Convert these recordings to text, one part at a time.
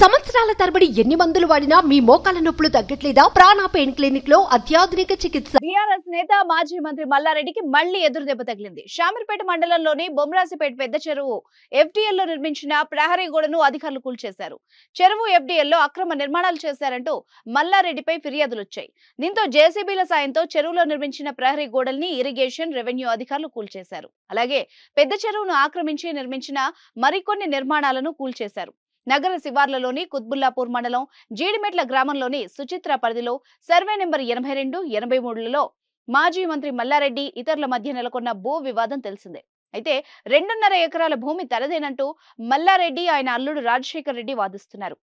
సంవత్సరాల తరబడి ఎన్ని మందులు వాడినా మీ మోకాల నొప్పులు తగ్గట్లేదా? ప్రాణ పెయిన్ క్లినిక్ లో అత్యాధునిక చికిత్స. బీఆర్ఎస్ నేత మాజీ మంత్రి మల్లారెడ్డికి మళ్లీ ఎదురు దెబ్బ తగిలింది. షామీర్పేట మండలంలోని బొమ్రాసిపేట పెద్ద చెరువు ఎఫ్టీఎల్ లో నిర్మించిన ప్రహరీ గోడను అధికారులు కూల్చేశారు. చెరువు ఎఫ్టీఎల్ లో అక్రమ నిర్మాణాలు చేశారంటూ మల్లారెడ్డిపై ఫిర్యాదులు వచ్చాయి. దీంతో జేసీబీల సాయంతో చెరువులో నిర్మించిన ప్రహరీ గోడల్ని ఇరిగేషన్, రెవెన్యూ అధికారులు కూల్చేశారు. అలాగే పెద్ద చెరువును ఆక్రమించి నిర్మించిన మరికొన్ని నిర్మాణాలను కూల్చేశారు. నగర శివార్లలోని కుత్బుల్లాపూర్ మండలం జీడిమెట్ల గ్రామంలోని సుచిత్ర పరిధిలో సర్వే నెంబర్ 82, 83లలో మాజీ మంత్రి మల్లారెడ్డి ఇతరుల మధ్య నెలకొన్న భూ వివాదం తెలిసిందే. అయితే 2.5 ఎకరాల భూమి తనదేనంటూ మల్లారెడ్డి ఆయన అల్లుడు రాజశేఖర్ రెడ్డి వాదిస్తున్నారు.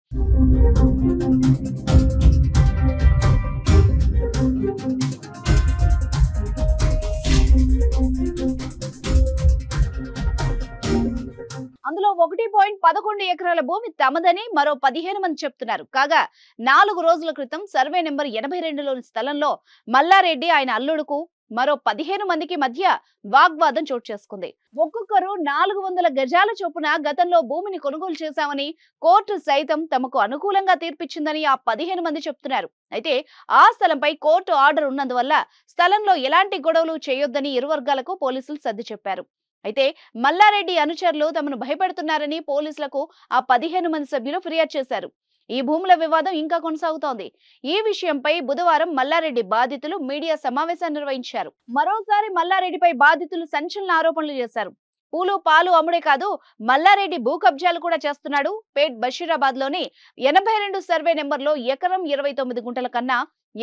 అందులో 1.11 ఎకరాల భూమి తమదని మరో 15 మంది చెప్తున్నారు. కాగా 4 రోజుల క్రితం సర్వే నెంబర్ 82లోని స్థలంలో మల్లారెడ్డి ఆయన అల్లుడుకు మరో 15 మందికి మధ్య వాగ్వాదం చోటు చేసుకుంది. ఒక్కొక్కరు 400 గజాల చొప్పున గతంలో భూమిని కొనుగోలు చేశామని, కోర్టు సైతం తమకు అనుకూలంగా తీర్పిచ్చిందని ఆ 15 మంది చెప్తున్నారు. అయితే ఆ స్థలంపై కోర్టు ఆర్డర్ ఉన్నందువల్ల స్థలంలో ఎలాంటి గొడవలు చేయొద్దని ఇరు వర్గాలకు పోలీసులు సర్ది చెప్పారు. అయితే మల్లారెడ్డి అనుచరులు తమను భయపెడుతున్నారని పోలీసులకు ఆ 15 మంది సభ్యులు ఫిర్యాదు చేశారు. ఈ భూముల వివాదం ఇంకా కొనసాగుతోంది. ఈ విషయంపై బుధవారం మల్లారెడ్డి బాధితులు మీడియా సమావేశాన్ని నిర్వహించారు. మరోసారి మల్లారెడ్డిపై బాధితులు సంచలన ఆరోపణలు చేశారు. పూలు పాలు అమ్ముడే కాదు, మల్లారెడ్డి భూ కబ్జాలు కూడా చేస్తున్నాడు. పేట్ బషీరాబాద్ లోని 82 సర్వే నెంబర్లో ఎకరం 29 గుంటల కన్నా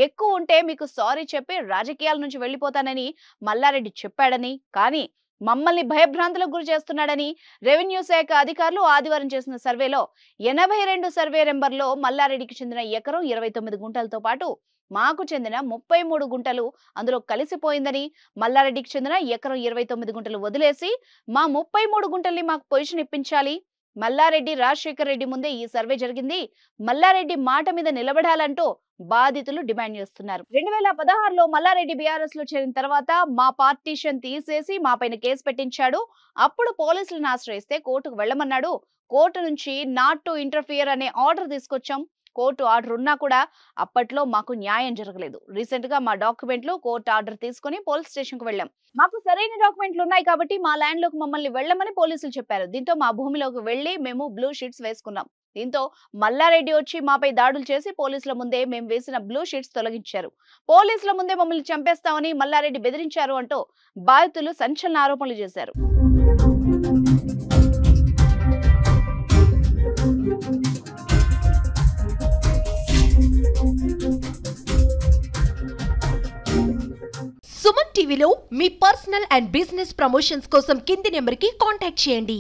ఎక్కువ ఉంటే మీకు సారీ చెప్పి రాజకీయాల నుంచి వెళ్లిపోతానని మల్లారెడ్డి చెప్పాడని, కానీ మమ్మల్ని భయభ్రాంతులకు గురి చేస్తున్నాడని రెవెన్యూ శాఖ అధికారులు ఆదివారం చేసిన సర్వేలో 82 సర్వే నెంబర్లో మల్లారెడ్డికి చెందిన ఎకరం 29 గుంటలతో పాటు మాకు చెందిన 33 గుంటలు అందులో కలిసిపోయిందని, మల్లారెడ్డికి చెందిన ఎకరం 29 గుంటలు వదిలేసి మా 33 గుంటల్ని మాకు పొజిషన్ ఇప్పించాలి. మల్లారెడ్డి రాజశేఖర్ రెడ్డి ముందే ఈ సర్వే జరిగింది. మల్లారెడ్డి మాట మీద నిలబడాలంటూ బాధితులు డిమాండ్ చేస్తున్నారు. 2016లో మల్లారెడ్డి బీఆర్ఎస్ లో చేరిన తర్వాత మా పార్టీషన్ తీసేసి మా పైన కేసు పెట్టించాడు. అప్పుడు పోలీసులను ఆశ్రయిస్తే కోర్టుకు వెళ్లమన్నాడు. కోర్టు నుంచి నాట్ టు ఇంటర్ఫియర్ అనే ఆర్డర్ తీసుకొచ్చాం. కోర్టు ఆర్డర్ ఉన్నా కూడా అప్పట్లో మాకు న్యాయం జరగలేదు. రీసెంట్ గా మా డాక్యుమెంట్లు కోర్టు ఆర్డర్ తీసుకుని పోలీస్ స్టేషన్ కు వెళ్ళాం. మాకు సరైన డాక్యుమెంట్లు ఉన్నాయి కాబట్టి మా ల్యాండ్ లోకి మమ్మల్ని వెళ్ళమని పోలీసులు చెప్పారు. దీంతో మా భూమిలోకి వెళ్లి మేము బ్లూ షీట్స్ వేసుకున్నాం. దీంతో మల్లారెడ్డి వచ్చి మాపై దాడులు చేసి పోలీసుల ముందే మేము వేసిన బ్లూ షీట్స్ తొలగించారు. పోలీసుల ముందే మమ్మల్ని చంపేస్తామని మల్లారెడ్డి బెదిరించారు అంటూ బాధితులు సంచలన ఆరోపణలు చేశారు. సుమన్ టీవీలో మీ పర్సనల్ అండ్ బిజినెస్ ప్రమోషన్స్ కోసం కింది నెంబర్కి కాంటాక్ట్ చేయండి.